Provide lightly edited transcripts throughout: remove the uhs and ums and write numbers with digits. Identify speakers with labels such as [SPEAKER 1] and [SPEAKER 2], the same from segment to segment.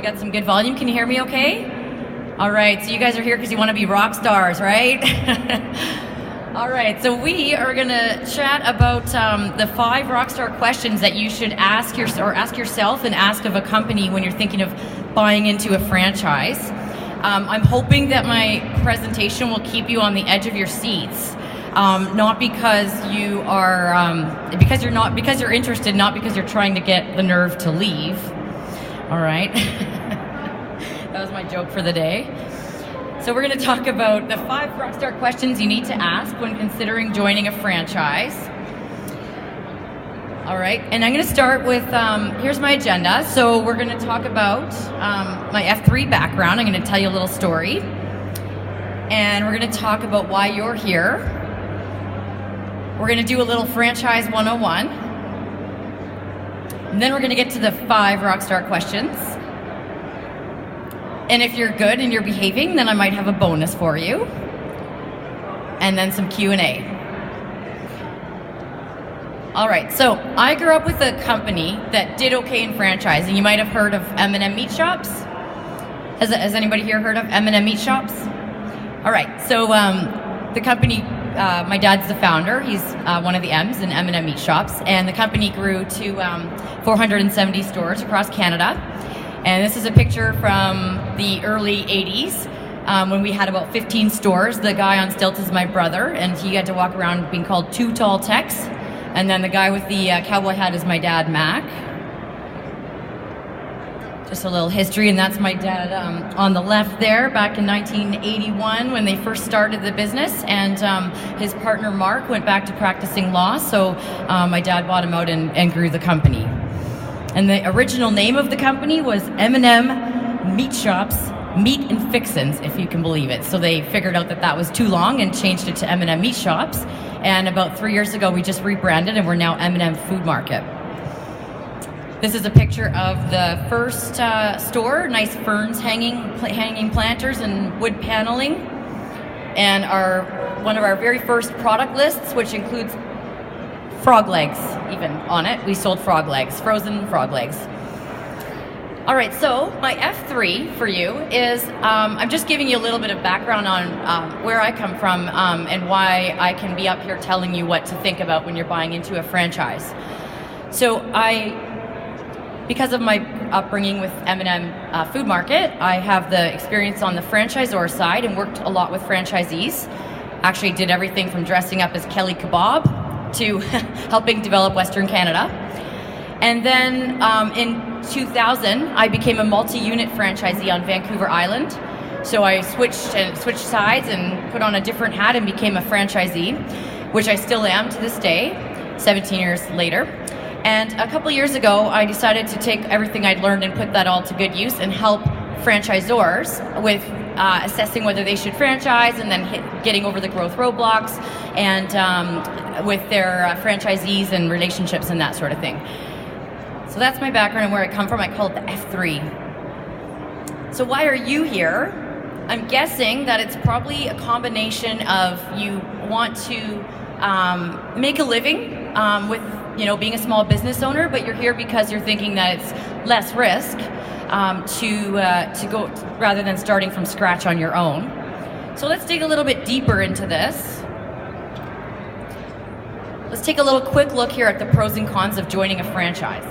[SPEAKER 1] got some good volume. Can you hear me okay? All right, so you guys are here because you want to be rock stars, right? All right, so we are going to chat about the 5 Rockstar questions that you should ask yourself and ask of a company when you're thinking of buying into a franchise. I'm hoping that my presentation will keep you on the edge of your seats, not because you are, because you're interested, not because you're trying to get the nerve to leave. All right, that was my joke for the day. So we're going to talk about the 5 Rockstar questions you need to ask when considering joining a franchise. All right, and I'm going to start with, here's my agenda. So we're going to talk about my F3 background. I'm going to tell you a little story. And we're going to talk about why you're here. We're going to do a little franchise 101. And then we're going to get to the 5 Rockstar questions. And if you're good and you're behaving, then I might have a bonus for you. And then some Q&A. All right, so I grew up with a company that did okay in franchising. You might have heard of M&M Meat Shops. Has anybody here heard of M&M Meat Shops? All right, so the company, my dad's the founder. He's one of the M's in M&M Meat Shops. And the company grew to 470 stores across Canada. And this is a picture from the early 80s when we had about 15 stores. The guy on stilts is my brother, and he had to walk around being called Too Tall Tex. And then the guy with the cowboy hat is my dad, Mac. Just a little history, and that's my dad on the left there, back in 1981 when they first started the business. And his partner, Mark, went back to practicing law, so my dad bought him out and grew the company. And the original name of the company was M&M Meat Shops, Meat and Fixins, if you can believe it. So they figured out that that was too long and changed it to M&M Meat Shops. And about 3 years ago, we just rebranded, and we're now M&M Food Market. This is a picture of the first store, nice ferns hanging planters and wood paneling. And one of our very first product lists, which includes frog legs even on it. We sold frog legs, frozen frog legs. All right, so my F3 for you is, I'm just giving you a little bit of background on where I come from and why I can be up here telling you what to think about when you're buying into a franchise. So because of my upbringing with M&M Food Market, I have the experience on the franchisor side and worked a lot with franchisees. Actually did everything from dressing up as Kelly Kebab to helping develop Western Canada. And then in 2000, I became a multi-unit franchisee on Vancouver Island. So I switched sides and put on a different hat and became a franchisee, which I still am to this day, 17 years later. And a couple years ago, I decided to take everything I'd learned and put that all to good use and help franchisors with assessing whether they should franchise and then getting over the growth roadblocks and with their franchisees and relationships and that sort of thing. So that's my background and where I come from. I call it the F3. So why are you here? I'm guessing that it's probably a combination of you want to make a living with being a small business owner, but you're here because you're thinking that it's less risk to go rather than starting from scratch on your own. So let's dig a little bit deeper into this. Let's take a little quick look here at the pros and cons of joining a franchise.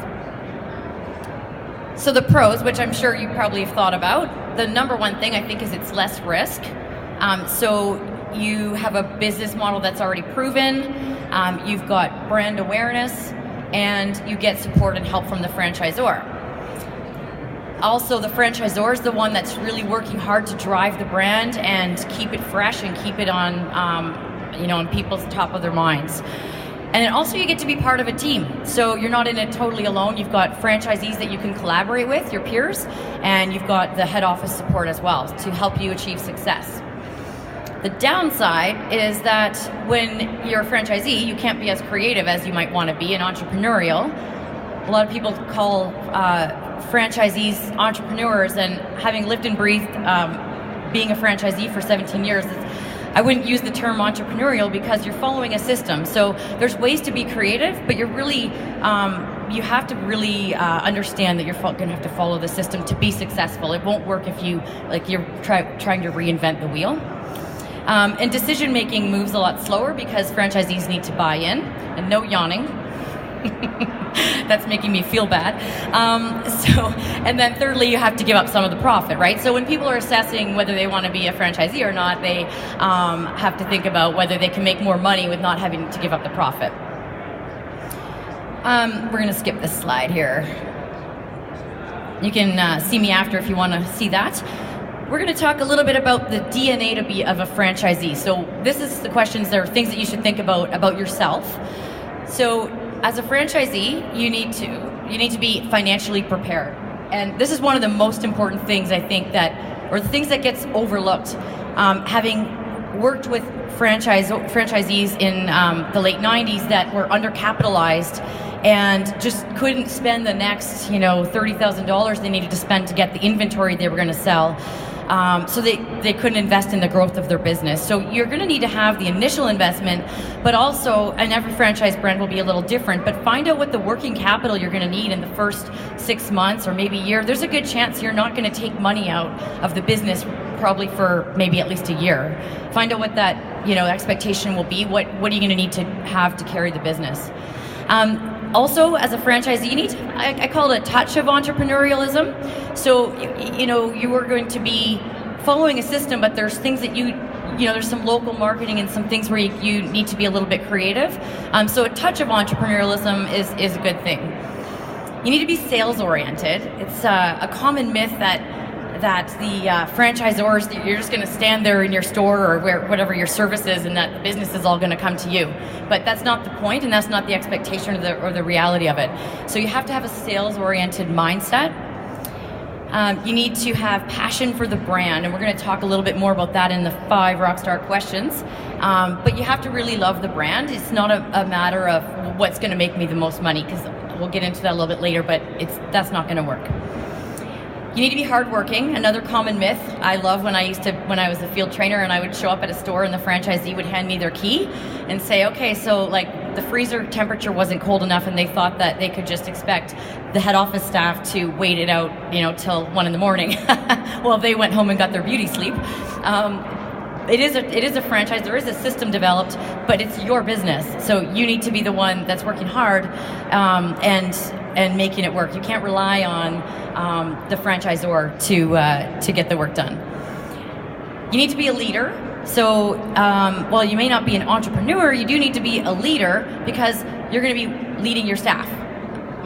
[SPEAKER 1] So the pros, which I'm sure you probably have thought about, the number one thing I think is it's less risk. So you have a business model that's already proven, you've got brand awareness, and you get support and help from the franchisor. Also, the franchisor is the one that's really working hard to drive the brand and keep it fresh and keep it on, on people's top of their minds. And then also you get to be part of a team. So you're not in it totally alone. You've got franchisees that you can collaborate with, your peers, and you've got the head office support as well to help you achieve success. The downside is that when you're a franchisee, you can't be as creative as you might want to be and entrepreneurial. A lot of people call franchisees entrepreneurs, and having lived and breathed being a franchisee for 17 years, I wouldn't use the term entrepreneurial because you're following a system. So there's ways to be creative, but you're really you have to really understand that you're going to have to follow the system to be successful. It won't work if you're trying to reinvent the wheel. And decision making moves a lot slower because franchisees need to buy in, and no yawning. That's making me feel bad. And then thirdly, you have to give up some of the profit, right? So when people are assessing whether they want to be a franchisee or not, they have to think about whether they can make more money with not having to give up the profit. We're going to skip this slide here. You can see me after if you want to see that. We're going to talk a little bit about the DNA to be of a franchisee. So this is the questions, there are things that you should think about yourself. So as a franchisee, you need to be financially prepared. And this is one of the most important things I think or the things that gets overlooked. Having worked with franchisees in the late 90s that were undercapitalized and just couldn't spend the next, $30,000 they needed to spend to get the inventory they were going to sell. So they couldn't invest in the growth of their business. So you're going to need to have the initial investment, but also, and every franchise brand will be a little different, but find out what the working capital you're going to need in the first 6 months or maybe a year. There's a good chance you're not going to take money out of the business probably for maybe at least a year. Find out what that expectation will be. What are you going to need to have to carry the business? Also, as a franchisee, you need I call it a touch of entrepreneurialism. So, you are going to be following a system, but there's things that there's some local marketing and some things where you need to be a little bit creative. So a touch of entrepreneurialism is a good thing. You need to be sales oriented. It's a common myth that the franchisors, that you're just going to stand there in your store or whatever your service is, and that the business is all going to come to you. But that's not the point, and that's not the expectation or the reality of it. So you have to have a sales-oriented mindset. You need to have passion for the brand, and we're going to talk a little bit more about that in the 5 Rockstar questions. But you have to really love the brand. It's not a matter of what's going to make me the most money, because we'll get into that a little bit later, but that's not going to work. You need to be hardworking. Another common myth I love when I was a field trainer and I would show up at a store and the franchisee would hand me their key and say, okay, so the freezer temperature wasn't cold enough, and they thought that they could just expect the head office staff to wait it out, till 1 a.m. Well, they went home and got their beauty sleep. It is a franchise. There is a system developed, but it's your business. So you need to be the one that's working hard and making it work. You can't rely on the franchisor to get the work done. You need to be a leader. So while you may not be an entrepreneur, you do need to be a leader because you're going to be leading your staff.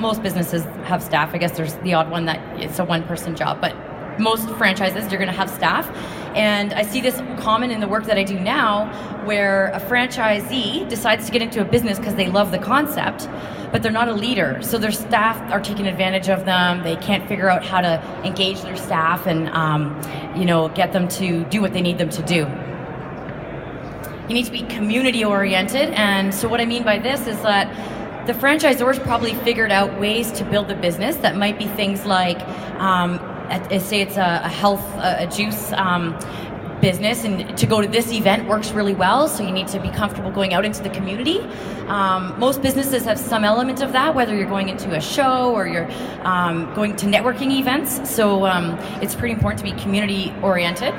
[SPEAKER 1] Most businesses have staff. I guess there's the odd one that it's a one-person job, but most franchises, you're going to have staff. And I see this common in the work that I do now, where a franchisee decides to get into a business because they love the concept, but they're not a leader. So their staff are taking advantage of them. They can't figure out how to engage their staff and get them to do what they need them to do. You need to be community oriented. And so what I mean by this is that the franchisors probably figured out ways to build the business that might be things like, say it's a juice business, and to go to this event works really well, so you need to be comfortable going out into the community. Most businesses have some element of that, whether you're going into a show or you're going to networking events, so it's pretty important to be community oriented.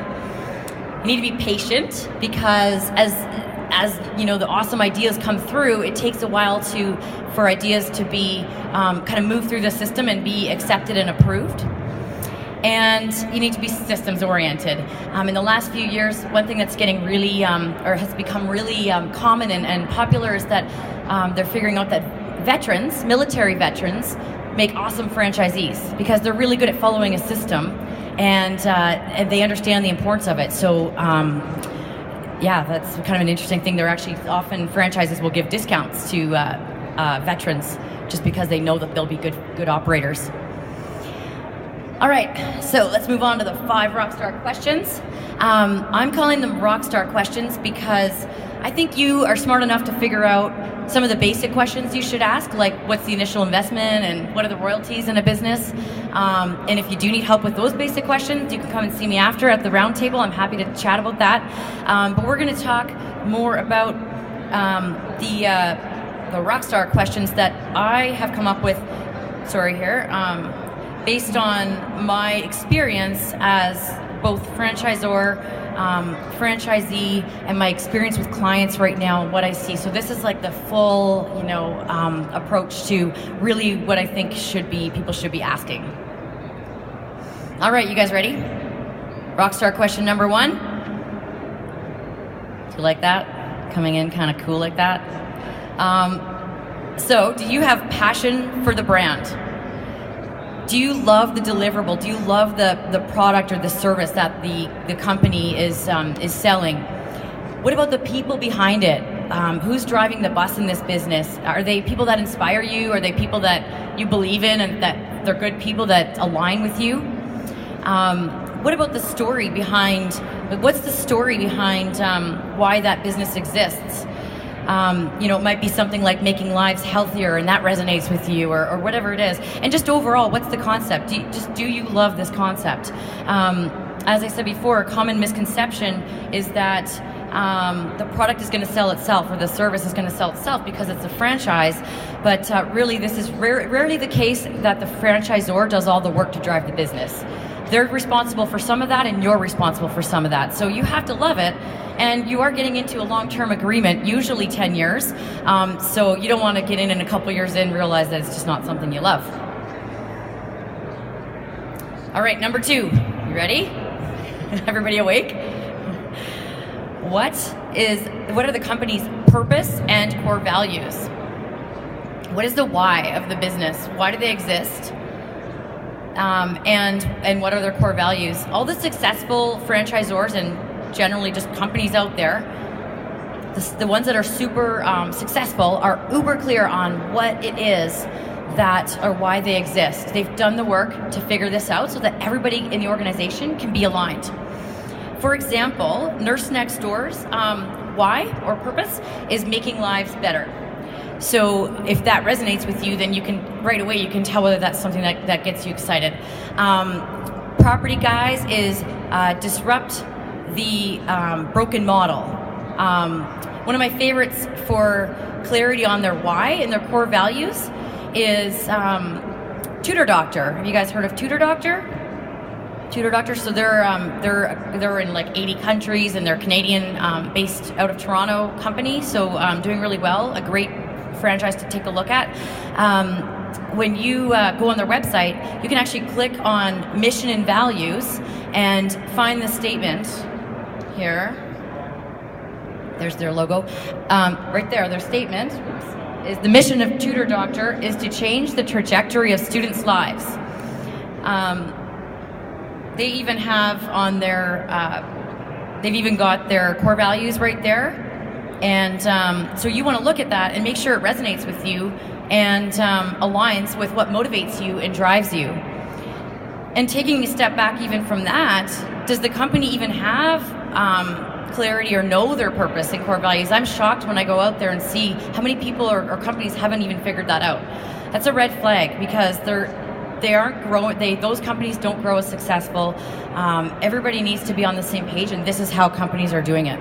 [SPEAKER 1] You need to be patient, because as the awesome ideas come through, it takes a while for ideas to be kind of move through the system and be accepted and approved. And you need to be systems oriented. In the last few years, one thing that's getting really, or has become really common and popular is that they're figuring out that military veterans, make awesome franchisees because they're really good at following a system, and they understand the importance of it. So that's kind of an interesting thing. They're actually often, franchises will give discounts to veterans just because they know that they'll be good operators. All right, so let's move on to the 5 Rockstar questions. I'm calling them Rockstar questions because I think you are smart enough to figure out some of the basic questions you should ask, like what's the initial investment and what are the royalties in a business. And if you do need help with those basic questions, you can come and see me after at the round table. I'm happy to chat about that. But we're going to talk more about the Rockstar questions that I have come up with, based on my experience as both franchisor, franchisee, and my experience with clients right now and what I see. So this is like the full, approach to really what I think people should be asking. All right, you guys ready? Rockstar question number 1. Do you like that? Coming in kind of cool like that. So, do you have passion for the brand? Do you love the deliverable? Do you love the product or the service that the company is selling? What about the people behind it? Who's driving the bus in this business? Are they people that inspire you? Are they people that you believe in and that they're good people that align with you? What about the story behind? What's the story behind why that business exists? It might be something like making lives healthier, and that resonates with you, or whatever it is. And just overall, what's the concept? Do you love this concept? As I said before, a common misconception is that the product is going to sell itself, or the service is going to sell itself because it's a franchise. But really, this is rarely the case that the franchisor does all the work to drive the business. They're responsible for some of that, and you're responsible for some of that. So you have to love it, and you are getting into a long-term agreement, usually 10 years. So you don't want to get in a couple years in, realize that it's just not something you love. All right, number 2. You ready? Everybody awake? What are the company's purpose and core values? What is the why of the business? Why do they exist? And what are their core values? All the successful franchisors and generally just companies out there, the ones that are super successful are uber clear on what it is or why they exist. They've done the work to figure this out so that everybody in the organization can be aligned. For example, Nurse Next Door's why or purpose is making lives better. So if that resonates with you, then you can right away you can tell whether that's something that gets you excited. Property Guys is disrupt the broken model. One of my favorites for clarity on their why and their core values is Tutor Doctor. Have you guys heard of Tutor Doctor? Tutor Doctor. So they're in like 80 countries, and they're Canadian, based out of Toronto company. So doing really well. A great franchise to take a look at. When you go on their website, you can actually click on mission and values and find the statement here. There's their logo. Right there, their statement is the mission of Tutor Doctor is to change the trajectory of students' lives. They even have on their, they've even got their core values right there. And so you want to look at that and make sure it resonates with you and aligns with what motivates you and drives you. And taking a step back even from that, does the company even have clarity or know their purpose and core values? I'm shocked when I go out there and see how many people or companies haven't even figured that out. That's a red flag, because they aren't growing. Those companies don't grow as successful. Everybody needs to be on the same page, and this is how companies are doing it.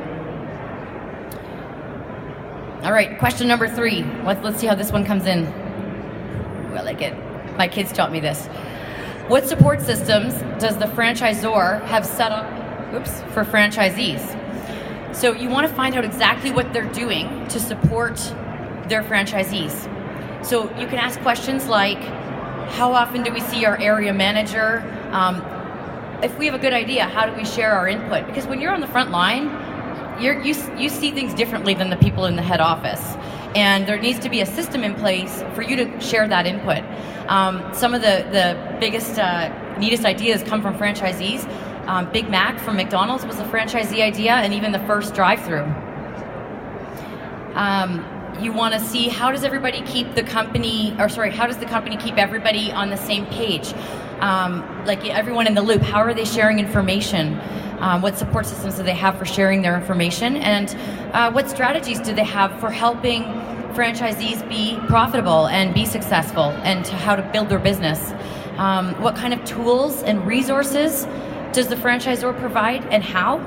[SPEAKER 1] All right, question number 3. Let's see how this one comes in. Ooh, I like it. My kids taught me this. What support systems does the franchisor have set up for franchisees? So you want to find out exactly what they're doing to support their franchisees. So you can ask questions like, how often do we see our area manager? If we have a good idea, how do we share our input? Because when you're on the front line, you see things differently than the people in the head office. And there needs to be a system in place for you to share that input. Some of the biggest, neatest ideas come from franchisees. Big Mac from McDonald's was a franchisee idea, and even the first drive-through. You want to see how does the company keep everybody on the same page? Like everyone in the loop, how are they sharing information? What support systems do they have for sharing their information? And what strategies do they have for helping franchisees be profitable and be successful, and how to build their business? What kind of tools and resources does the franchisor provide, and how?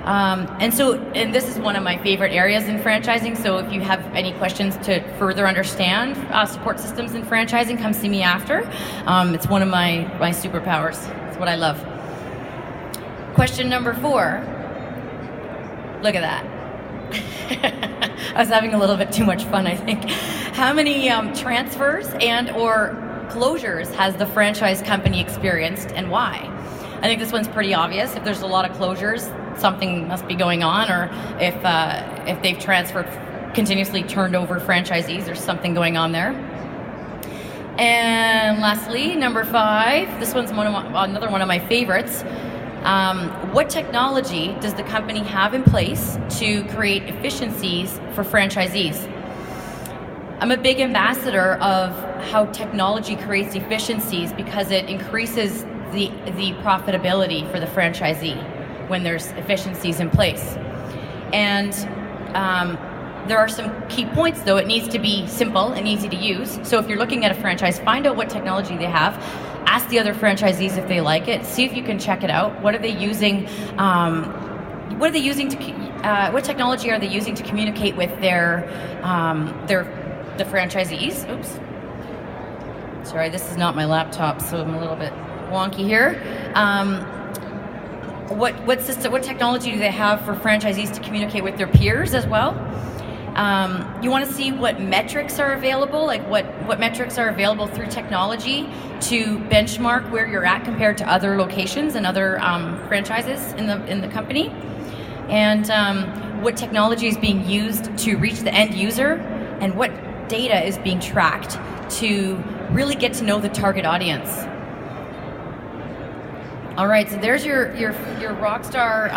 [SPEAKER 1] And this is one of my favorite areas in franchising. So if you have any questions to further understand support systems in franchising, come see me after. It's one of my superpowers. It's what I love. Question number 4. Look at that. I was having a little bit too much fun, I think. How many transfers and or closures has the franchise company experienced, and why? I think this one's pretty obvious. If there's a lot of closures, something must be going on, or if they've continuously turned over franchisees, there's something going on there. And lastly, number 5, this one's another one of my favorites. What technology does the company have in place to create efficiencies for franchisees? I'm a big ambassador of how technology creates efficiencies because it increases the profitability for the franchisee when there's efficiencies in place. And there are some key points, though. It needs to be simple and easy to use. So if you're looking at a franchise, find out what technology they have. Ask the other franchisees if they like it. See if you can check it out. What are they using? What technology are they using to communicate with the franchisees? Oops. Sorry, this is not my laptop, so I'm a little bit wonky here. What technology do they have for franchisees to communicate with their peers as well? You want to see what metrics are available, like what metrics are available through technology to benchmark where you're at compared to other locations and other franchises in the company, and what technology is being used to reach the end user, and what data is being tracked to really get to know the target audience. All right, so there's your Rockstar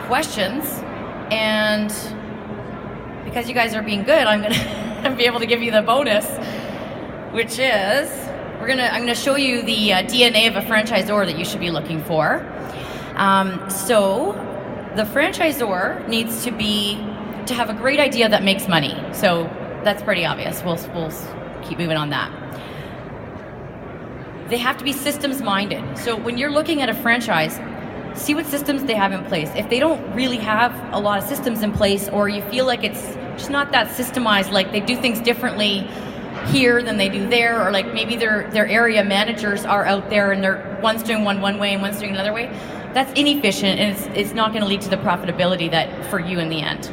[SPEAKER 1] questions, and because you guys are being good, I'm gonna be able to give you the bonus, which is I'm gonna show you the DNA of a franchisor that you should be looking for. So the franchisor needs to have a great idea that makes money. So that's pretty obvious. We'll keep moving on that. They have to be systems minded. So when you're looking at a franchise, see what systems they have in place. If they don't really have a lot of systems in place, or you feel like it's just not that systemized, like they do things differently here than they do there, or like maybe their area managers are out there and one's doing one way and one's doing another way, that's inefficient, and it's not going to lead to the profitability that for you in the end.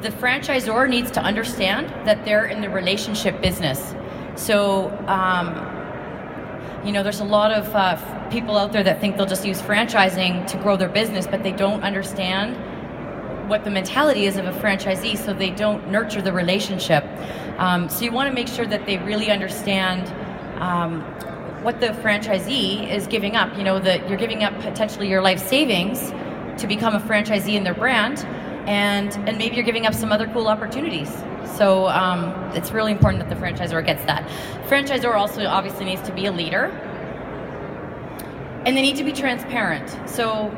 [SPEAKER 1] The franchisor needs to understand that they're in the relationship business. So, there's a lot of people out there that think they'll just use franchising to grow their business, but they don't understand what the mentality is of a franchisee, so they don't nurture the relationship. So you want to make sure that they really understand what the franchisee is giving up. That you're giving up potentially your life savings to become a franchisee in their brand, and maybe you're giving up some other cool opportunities. So it's really important that the franchisor gets that. Franchisor also obviously needs to be a leader, and they need to be transparent. So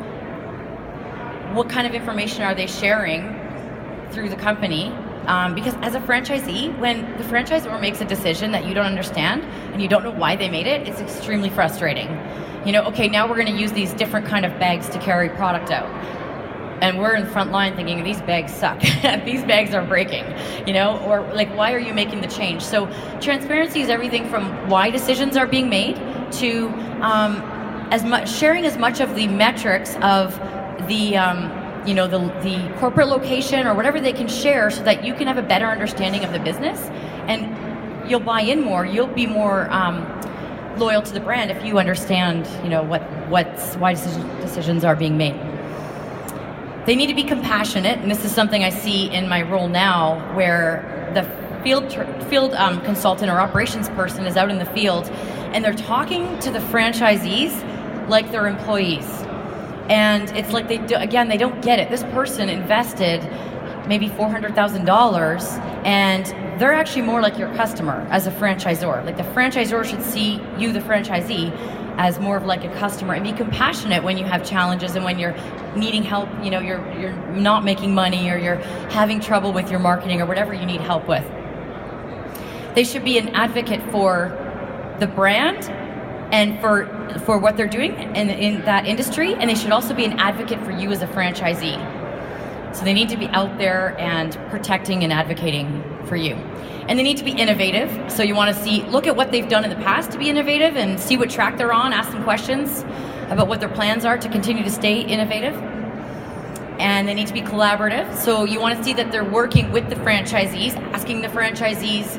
[SPEAKER 1] what kind of information are they sharing through the company? Because as a franchisee, when the franchisor makes a decision that you don't understand and you don't know why they made it, it's extremely frustrating. Okay, now we're going to use these different kind of bags to carry product out. And we're in front line thinking, these bags suck. These bags are breaking, or like, why are you making the change? So transparency is everything from why decisions are being made to sharing as much of the metrics of the corporate location or whatever they can share, so that you can have a better understanding of the business, and you'll buy in more. You'll be more loyal to the brand if you understand, why decisions are being made. They need to be compassionate, and this is something I see in my role now, where the field consultant or operations person is out in the field, and they're talking to the franchisees like they're employees. And it's like they don't get it. This person invested maybe $400,000, and they're actually more like your customer as a franchisor. Like the franchisor should see you, the franchisee, as more of like a customer, and be compassionate when you have challenges and when you're needing help, you're not making money, or you're having trouble with your marketing, or whatever you need help with. They should be an advocate for the brand and for what they're doing in that industry, and they should also be an advocate for you as a franchisee. So they need to be out there and protecting and advocating for you. And they need to be innovative. So you want to look at what they've done in the past to be innovative and see what track they're on, ask them questions about what their plans are to continue to stay innovative. And they need to be collaborative. So you want to see that they're working with the franchisees, asking the franchisees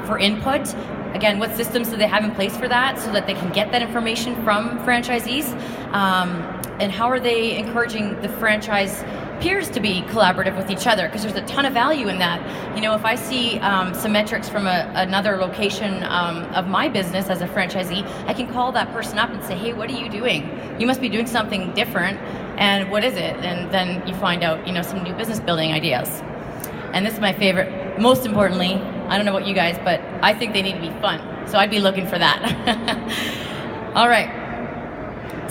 [SPEAKER 1] for input. Again, what systems do they have in place for that so that they can get that information from franchisees? And how are they encouraging the franchise peers to be collaborative with each other? Because there's a ton of value in that. You know, if I see some metrics from another location of my business as a franchisee, I can call that person up and say, hey, what are you doing? You must be doing something different. And what is it? And then you find out, you know, some new business building ideas. And this is my favorite. Most importantly, I don't know about you guys, but I think they need to be fun. So I'd be looking for that. All right.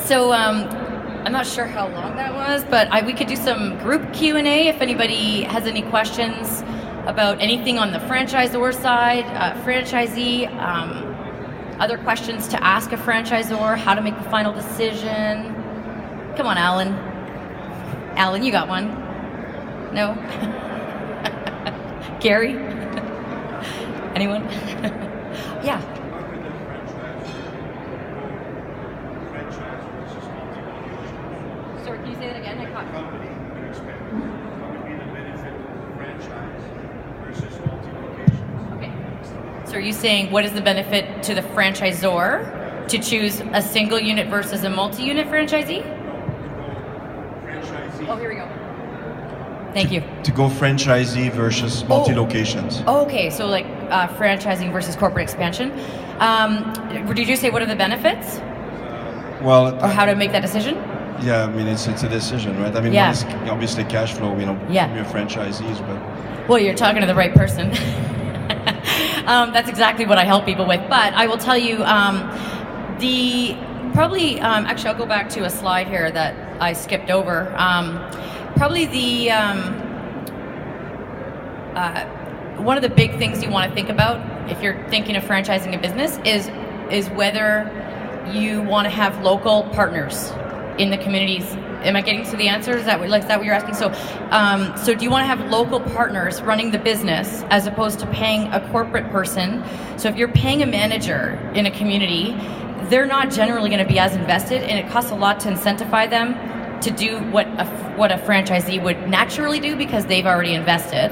[SPEAKER 1] So I'm not sure how long that was, but we could do some group Q&A if anybody has any questions about anything on the franchisor side, franchisee, other questions to ask a franchisor, how to make the final decision. Come on, Alan. Alan, you got one? No? Gary? Anyone? Yeah. Sorry, can you say that again? I caught.
[SPEAKER 2] Company would expect. What would be the benefit of the franchise versus multi-locations?
[SPEAKER 1] Okay. So are you saying what is the benefit to the franchisor to choose a single unit versus a multi-unit franchisee?
[SPEAKER 2] Franchisee.
[SPEAKER 1] Oh, here we go. Thank you.
[SPEAKER 3] To go franchisee versus multi-locations.
[SPEAKER 1] Oh, okay, so like franchising versus corporate expansion. Did you say what are the benefits?
[SPEAKER 3] Well,
[SPEAKER 1] or how to make that decision?
[SPEAKER 3] Yeah, I mean, it's a decision, right? I mean,
[SPEAKER 1] Yeah.
[SPEAKER 3] one is obviously cash flow, you know,
[SPEAKER 1] Yeah.
[SPEAKER 3] we're franchisees, but...
[SPEAKER 1] Well, you're talking to the right person. That's exactly what I help people with. But I will tell you, actually, I'll go back to a slide here that I skipped over. Probably one of the big things you want to think about if you're thinking of franchising a business is whether you want to have local partners in the communities. Am I getting to the answer? Is that what you're asking? So do you want to have local partners running the business as opposed to paying a corporate person? So if you're paying a manager in a community, they're not generally going to be as invested, and it costs a lot to incentivize them to do what a franchisee would naturally do because they've already invested.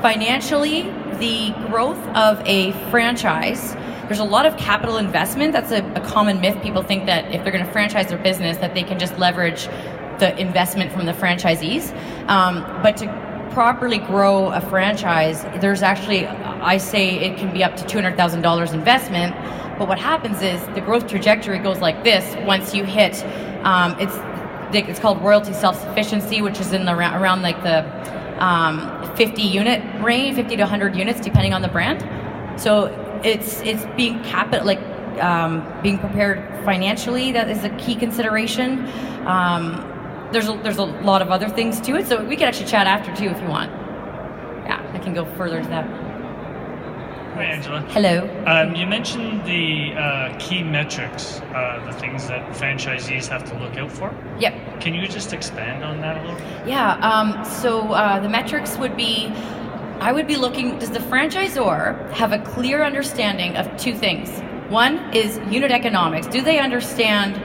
[SPEAKER 1] Financially, the growth of a franchise, there's a lot of capital investment. That's a common myth. People think that if they're going to franchise their business, that they can just leverage the investment from the franchisees. But to properly grow a franchise, there's actually, I say it can be up to $200,000 investment. But what happens is the growth trajectory goes like this once you hit, it's called royalty self-sufficiency, which is in around like the 50 unit range, 50 to 100 units, depending on the brand. So it's being being prepared financially. That is a key consideration. There's a lot of other things to it, so we can actually chat after too if you want. Yeah, I can go further to that.
[SPEAKER 4] Hi, Angela.
[SPEAKER 1] Hello.
[SPEAKER 4] You mentioned the key metrics, the things that franchisees have to look out for.
[SPEAKER 1] Yep.
[SPEAKER 4] Can you just expand on that a little?
[SPEAKER 1] Yeah. So the metrics would be, I would be looking, does the franchisor have a clear understanding of two things? One is unit economics. Do they understand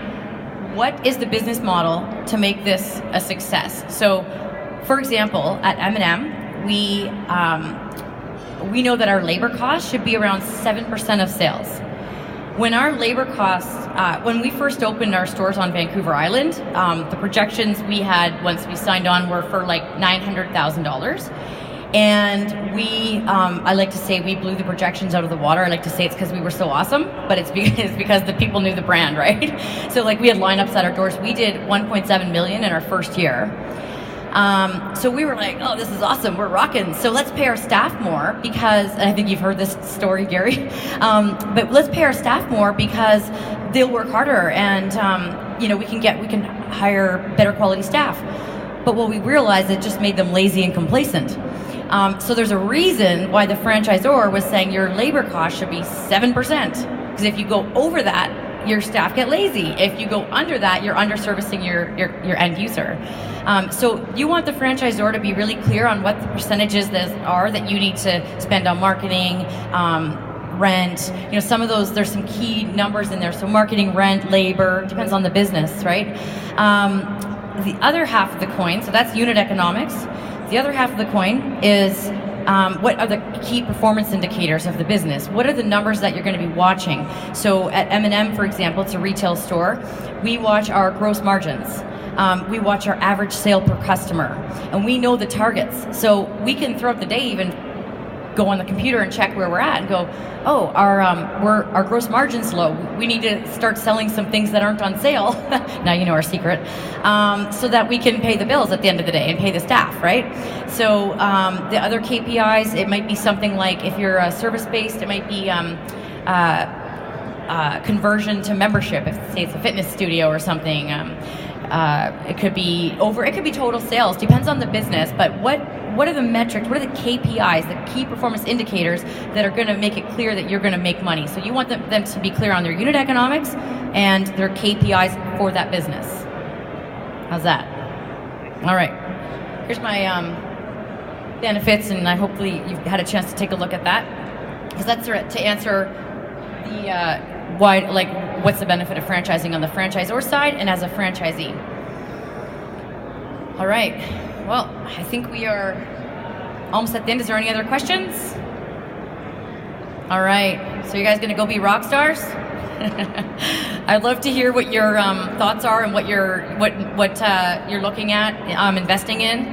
[SPEAKER 1] what is the business model to make this a success? So, for example, at M&M, we know that our labor costs should be around 7% of sales. When our labor costs, when we first opened our stores on Vancouver Island, the projections we had once we signed on were for like $900,000. And I like to say we blew the projections out of the water. I like to say it's because we were so awesome, but it's because the people knew the brand, right? So like we had lineups at our doors. We did 1.7 million in our first year. So we were like, oh, this is awesome, we're rocking. So let's pay our staff more because, and I think you've heard this story, Gary, but let's pay our staff more because they'll work harder and, we can hire better quality staff. But what we realized, it just made them lazy and complacent. So there's a reason why the franchisor was saying your labor cost should be 7%. Because if you go over that, your staff get lazy. If you go under that, you're under-servicing your end user. So you want the franchisor to be really clear on what the percentages that you need to spend on marketing, rent. You know, some of those, there's some key numbers in there. So marketing, rent, labor, depends on the business, right? The other half of the coin, so that's unit economics. The other half of the coin is what are the key performance indicators of the business? What are the numbers that you're going to be watching? So at M&M, for example, it's a retail store. We watch our gross margins. We watch our average sale per customer. And we know the targets. So we can, throughout the day, even go on the computer and check where we're at and go, oh, our gross margin's low. We need to start selling some things that aren't on sale. Now you know our secret. So that we can pay the bills at the end of the day and pay the staff, right? So the other KPIs, it might be something like, if you're service-based, it might be conversion to membership. If say it's a fitness studio or something, it could be total sales. Depends on the business. But what are the metrics? What are the KPIs, the key performance indicators that are going to make it clear that you're going to make money? So you want them to be clear on their unit economics and their KPIs for that business. How's that? All right. Here's my benefits, and hopefully you've had a chance to take a look at that, because that's to answer the why, like, what's the benefit of franchising on the franchisor side and as a franchisee. All right. Well, I think we are almost at the end. Is there any other questions? All right. So you guys going to go be rock stars? I'd love to hear what your thoughts are and what you're looking at investing in.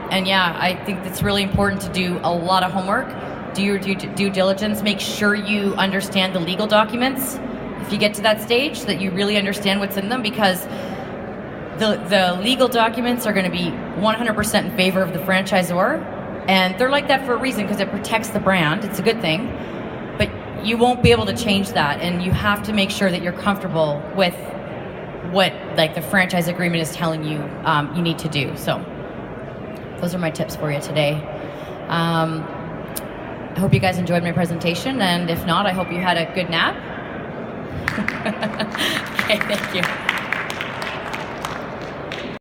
[SPEAKER 1] And yeah, I think it's really important to do a lot of homework. Do your due diligence. Make sure you understand the legal documents if you get to that stage, that you really understand what's in them, because the legal documents are going to be 100% in favor of the franchisor, and they're like that for a reason, because it protects the brand. It's a good thing, but you won't be able to change that, and you have to make sure that you're comfortable with what, like, the franchise agreement is telling you you need to do. So those are my tips for you today. I hope you guys enjoyed my presentation, and if not, I hope you had a good nap. Okay, thank you.